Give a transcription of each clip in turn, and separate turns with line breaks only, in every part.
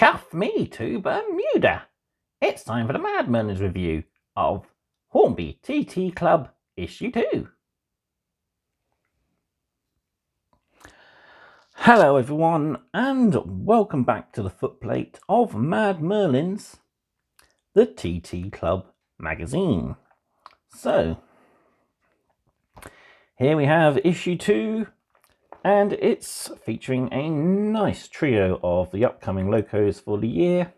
Chuff me to Bermuda! It's time for the Mad Merlins review of Hornby TT Club Issue 2. Hello everyone, and welcome back to the footplate of Mad Merlins, the TT Club magazine. So, here we have Issue 2, and it's featuring a nice trio of the upcoming locos for the year.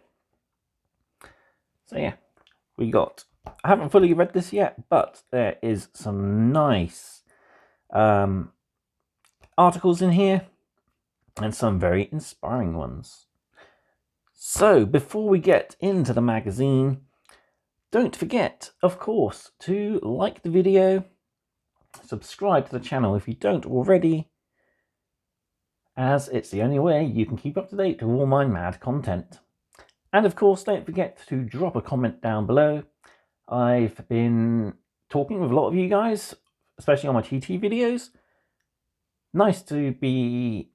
So yeah, I haven't fully read this yet, but there is some nice articles in here and some very inspiring ones. So before we get into the magazine, don't forget, of course, to like the video, subscribe to the channel if you don't already, as it's the only way you can keep up to date with all my mad content. And of course, don't forget to drop a comment down below. I've been talking with a lot of you guys, especially on my TT videos. Nice to be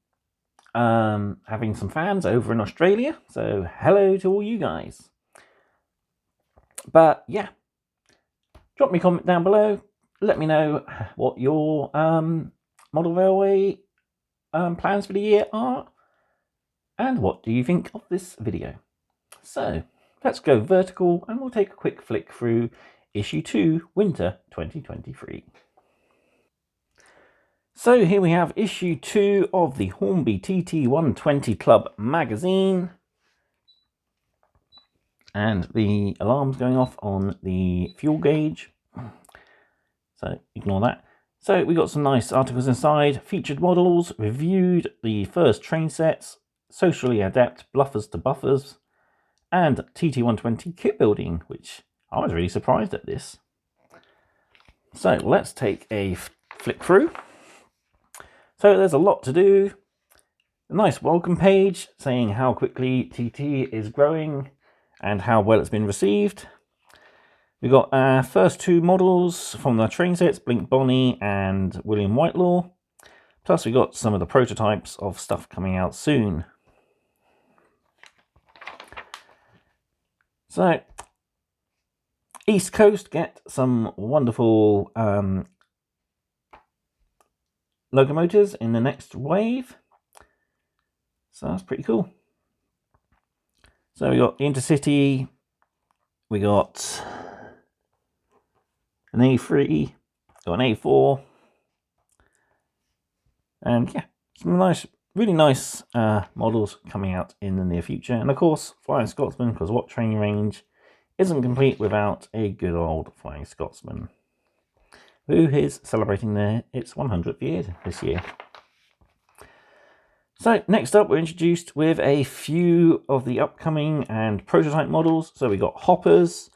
having some fans over in Australia, so hello to all you guys. But yeah, drop me a comment down below. Let me know what your model railway plans for the year are, and what do you think of this video. So let's go vertical and we'll take a quick flick through Issue 2, Winter 2023. So here we have Issue 2 of the Hornby TT 120 Club magazine. And the alarm's going off on the fuel gauge, so ignore that. So we got some nice articles inside, featured models, reviewed the first train sets, socially adept bluffers to buffers, and TT120 kit building, which I was really surprised at this. So let's take a flick through. So there's a lot to do. A nice welcome page saying how quickly TT is growing and how well it's been received. We got our first two models from the train sets, Blink Bonnie and William Whitelaw. Plus we got some of the prototypes of stuff coming out soon. So, East Coast get some wonderful locomotives in the next wave. So that's pretty cool. So we got the Intercity, we got an A3, got an A4, and yeah, some nice, really nice models coming out in the near future. And of course, Flying Scotsman, because what training range isn't complete without a good old Flying Scotsman, who is celebrating its 100th year this year. So next up, we're introduced with a few of the upcoming and prototype models. So we got hoppers,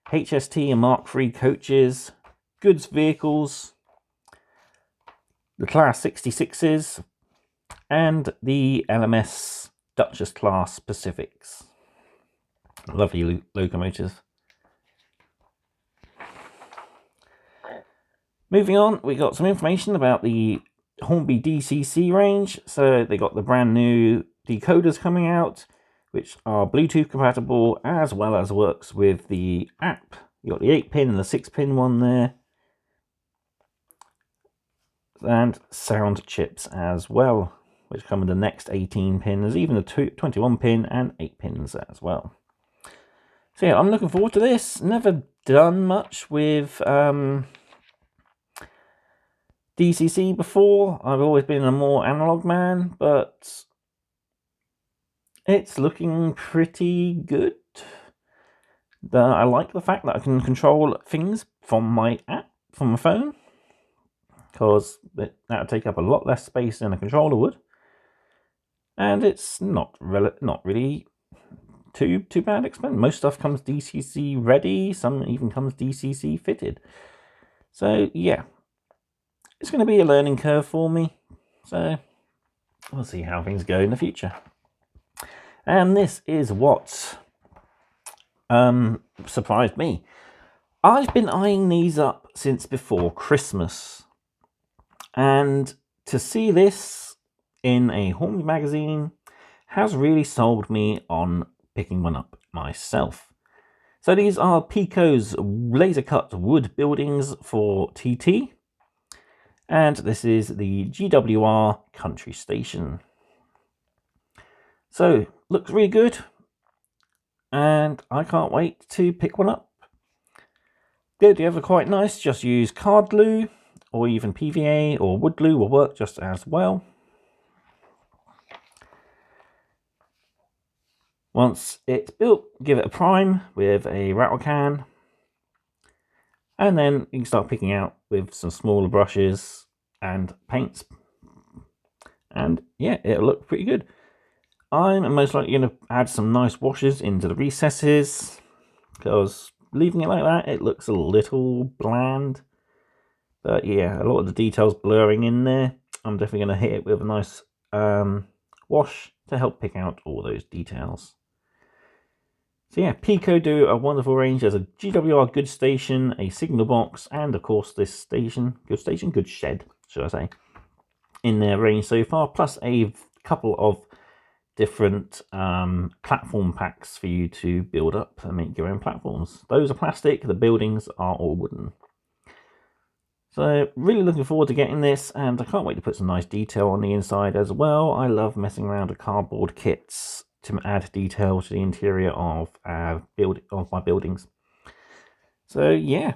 HST and Mark III coaches, goods vehicles, the Class 66s, and the LMS Duchess class Pacifics. Lovely locomotives. Moving on, we got some information about the Hornby DCC range. So they got the brand new decoders coming out, which are Bluetooth compatible, as well as works with the app. You got the 8-pin and the 6-pin one there, and sound chips as well, which come with the next 18-pin. There's even a 21-pin and 8 pins as well. So yeah, I'm looking forward to this. Never done much with DCC before. I've always been a more analog man, but it's looking pretty good. I like the fact that I can control things from my app, from my phone, because that would take up a lot less space than a controller would, and it's not really too bad expensive. Most stuff comes DCC ready, some even comes DCC fitted. So yeah, it's going to be a learning curve for me, so we'll see how things go in the future. And this is what surprised me. I've been eyeing these up since before Christmas, and to see this in a Hornby magazine has really sold me on picking one up myself. So these are Pico's laser cut wood buildings for TT. And this is the GWR Country Station. So, looks really good. And I can't wait to pick one up. The others are quite nice. Just use card glue or even PVA or wood glue will work just as well. Once it's built, give it a prime with a rattle can. And then you can start picking out with some smaller brushes and paints. And yeah, it'll look pretty good. I'm most likely going to add some nice washes into the recesses, because leaving it like that, it looks a little bland. But yeah, a lot of the details blurring in there. I'm definitely going to hit it with a nice wash to help pick out all those details. So yeah, Pico do a wonderful range. There's a GWR Good Station, a Signal Box, and of course this station, Good Shed, should I say, in their range so far, plus a couple of different platform packs for you to build up and make your own platforms. Those are plastic, the buildings are all wooden. So really looking forward to getting this, and I can't wait to put some nice detail on the inside as well. I love messing around with cardboard kits to add detail to the interior of my buildings. So yeah,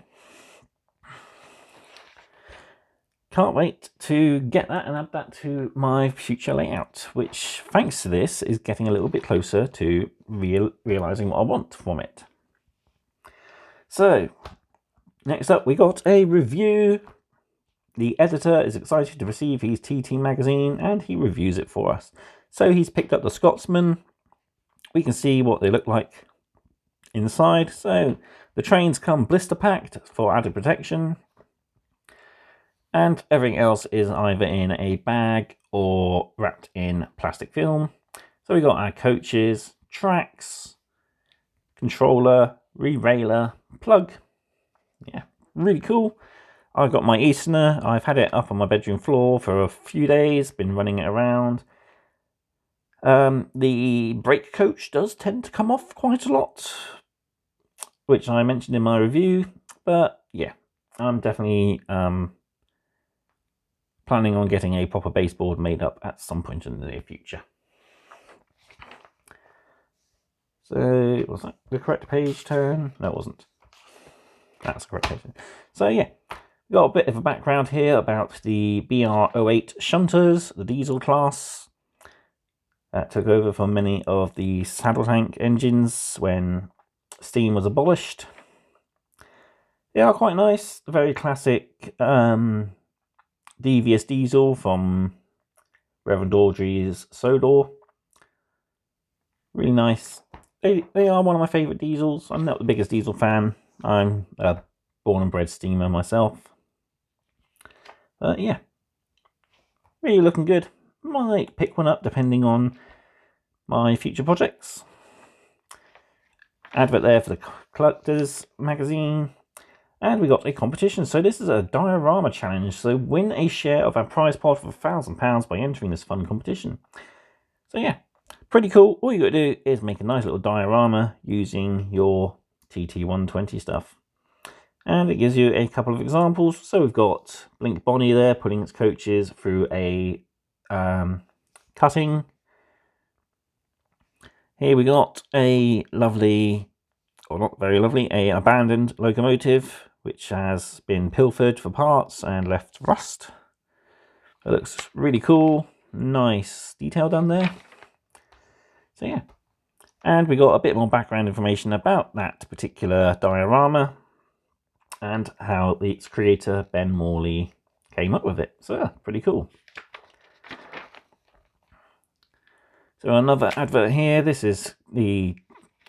can't wait to get that and add that to my future layout, which thanks to this is getting a little bit closer to realizing what I want from it. So next up we got a review. The editor is excited to receive his TT magazine and he reviews it for us. So he's picked up the Scotsman. We can see what they look like inside. So the trains come blister packed for added protection. And everything else is either in a bag or wrapped in plastic film. So we got our coaches, tracks, controller, re-railer, plug. Yeah, really cool. I've got my Easterner. I've had it up on my bedroom floor for a few days, been running it around. The brake coach does tend to come off quite a lot, which I mentioned in my review, but yeah, I'm definitely planning on getting a proper baseboard made up at some point in the near future. So, was that the correct page turn? No, it wasn't. That's the correct page turn. So yeah, we've got a bit of a background here about the BR08 shunters, the diesel class. That took over from many of the saddle tank engines when steam was abolished. They are quite nice. Very classic devious diesel from Reverend Audrey's Sodor. Really nice. They are one of my favourite diesels. I'm not the biggest diesel fan. I'm a born and bred steamer myself. But yeah, really looking good. Might pick one up depending on my future projects. Advert there for the Collectors magazine. And we got a competition. So this is a Diorama challenge. So win a share of our prize pot of £1,000 by entering this fun competition. So yeah, pretty cool. All you got to do is make a nice little diorama using your TT120 stuff. And it gives you a couple of examples. So we've got Blink Bonnie there putting its coaches through a cutting. Here we got a lovely, or not very lovely, an abandoned locomotive which has been pilfered for parts and left rust. It looks really cool. Nice detail done there. So yeah. And we got a bit more background information about that particular diorama and how its creator, Ben Morley, came up with it. So yeah, pretty cool. So another advert here. This is the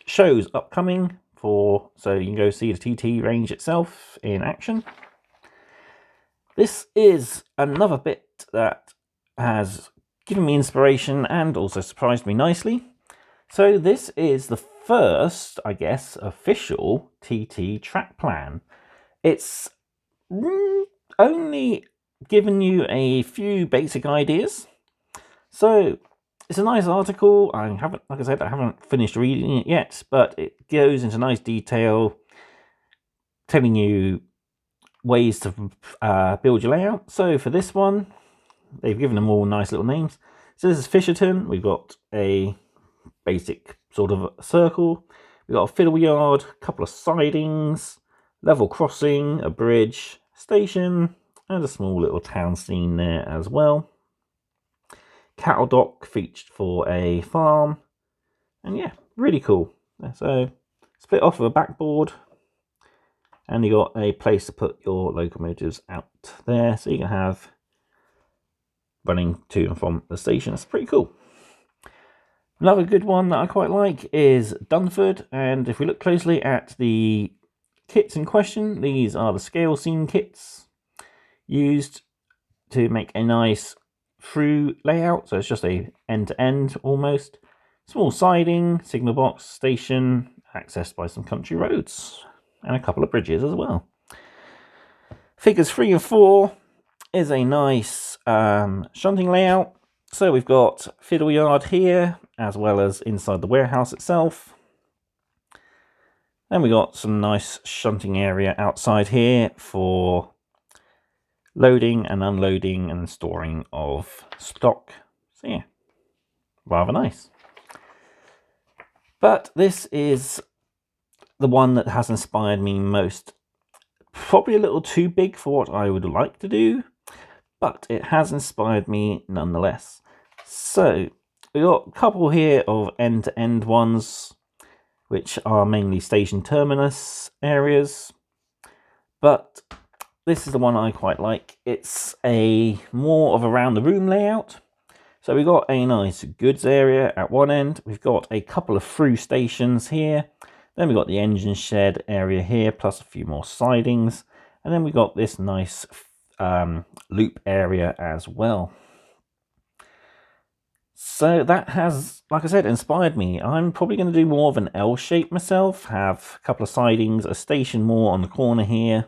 shows upcoming for, so you can go see the TT range itself in action. This is another bit that has given me inspiration and also surprised me nicely. So this is the first, I guess, official TT track plan. It's only given you a few basic ideas. So it's a nice article. I haven't, like I said, I haven't finished reading it yet, but it goes into nice detail, telling you ways to build your layout. So for this one, they've given them all nice little names. So this is Fisherton. We've got a basic sort of circle. We've got a fiddle yard, a couple of sidings, level crossing, a bridge, station, and a small little town scene there as well. Cattle dock featured for a farm, and yeah, really cool. So split off of a backboard, and you got a place to put your locomotives out there, so you can have running to and from the station. It's pretty cool. Another good one that I quite like is Dunford, and if we look closely at the kits in question, these are the scale scene kits used to make a nice through layout. So it's just a end-to-end almost. Small siding, signal box, station, accessed by some country roads, and a couple of bridges as well. Figures 3 and 4 is a nice shunting layout. So we've got fiddle yard here, as well as inside the warehouse itself. Then we got some nice shunting area outside here for loading and unloading and storing of stock. So yeah, rather nice. But this is the one that has inspired me most. Probably a little too big for what I would like to do, but it has inspired me nonetheless. So we got a couple here of end-to-end ones, which are mainly station terminus areas, but this is the one I quite like. It's a more of a round the room layout. So we've got a nice goods area at one end. We've got a couple of through stations here. Then we've got the engine shed area here, plus a few more sidings. And then we've got this nice loop area as well. So that has, like I said, inspired me. I'm probably going to do more of an L shape myself, have a couple of sidings, a station more on the corner here,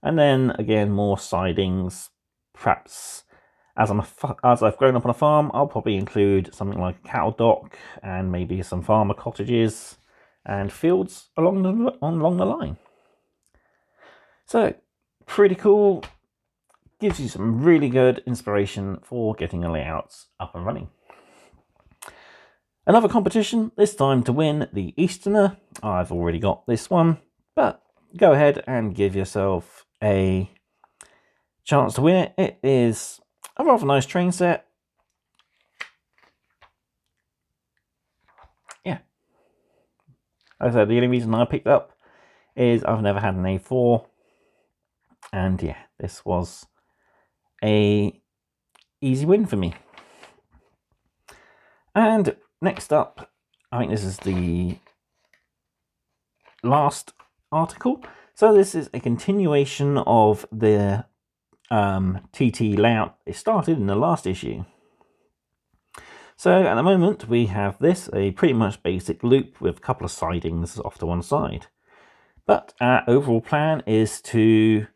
and then again more sidings. Perhaps as I've grown up on a farm, I'll probably include something like a cattle dock and maybe some farmer cottages and fields along the line. So pretty cool. Gives you some really good inspiration for getting your layouts up and running. Another competition, this time to win the Easterner. I've already got this one, but go ahead and give yourself a chance to win it. It is a rather nice train set. Yeah. Like I said, the only reason I picked up is I've never had an A4. And yeah, this was a easy win for me. And next up, I think this is the last article. So this is a continuation of the TT layout. It started in the last issue. So at the moment we have this, a pretty much basic loop with a couple of sidings off to one side. But our overall plan is to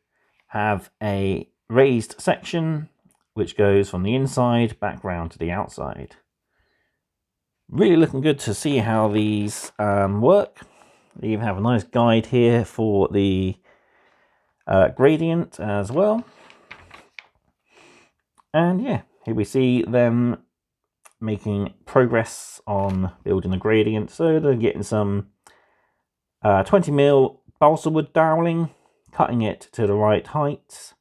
have a raised section which goes from the inside back round to the outside. Really looking good to see how these work. They even have a nice guide here for the gradient as well. And yeah, here we see them making progress on building the gradient. So they're getting some 20mm balsa wood doweling, cutting it to the right height,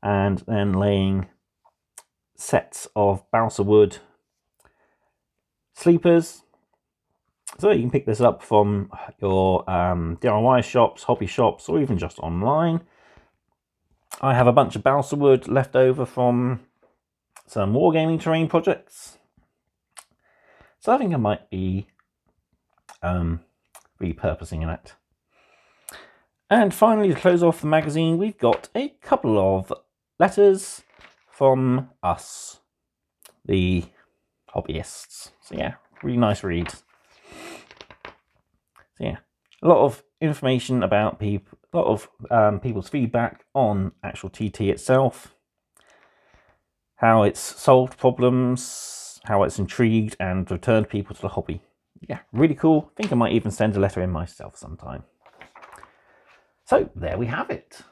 and then laying sets of balsa wood sleepers. So you can pick this up from your DIY shops, hobby shops, or even just online. I have a bunch of balsa wood left over from some wargaming terrain projects, so I think I might be repurposing that. And finally, to close off the magazine, we've got a couple of letters from us, the hobbyists. So yeah, really nice read. So yeah, a lot of information about people, a lot of people's feedback on actual TT itself, how it's solved problems, how it's intrigued and returned people to the hobby. Yeah, really cool. I think I might even send a letter in myself sometime. So there we have it.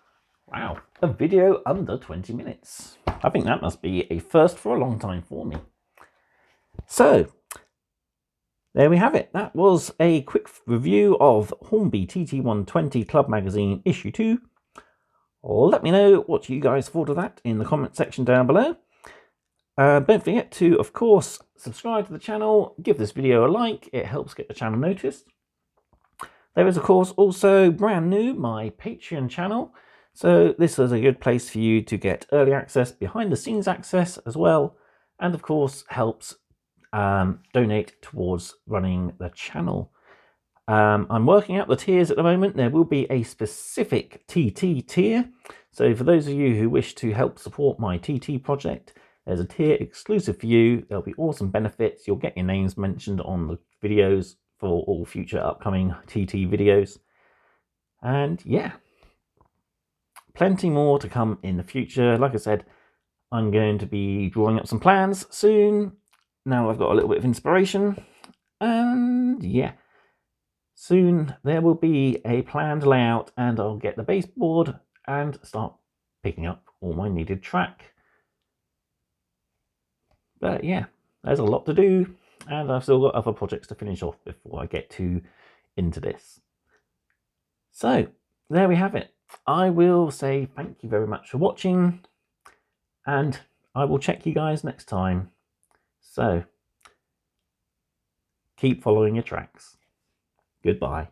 Wow, a video under 20 minutes. I think that must be a first for a long time for me. So there we have it. That was a quick review of Hornby TT 120 Club Magazine issue 2. Let me know what you guys thought of that in the comment section down below. Don't forget to, of course, subscribe to the channel, give this video a like, it helps get the channel noticed. There is, of course, also brand new, my Patreon channel. So this is a good place for you to get early access, behind the scenes access as well, and of course helps donate towards running the channel. I'm working out the tiers at the moment. There will be a specific TT tier. So for those of you who wish to help support my TT project, there's a tier exclusive for you. There'll be awesome benefits. You'll get your names mentioned on the videos for all future upcoming TT videos. And yeah, plenty more to come in the future. Like I said, I'm going to be drawing up some plans soon. Now I've got a little bit of inspiration. And yeah, soon there will be a planned layout and I'll get the baseboard and start picking up all my needed track. But yeah, there's a lot to do, and I've still got other projects to finish off before I get into this. So there we have it. I will say thank you very much for watching, and I will check you guys next time. So keep following your tracks. Goodbye.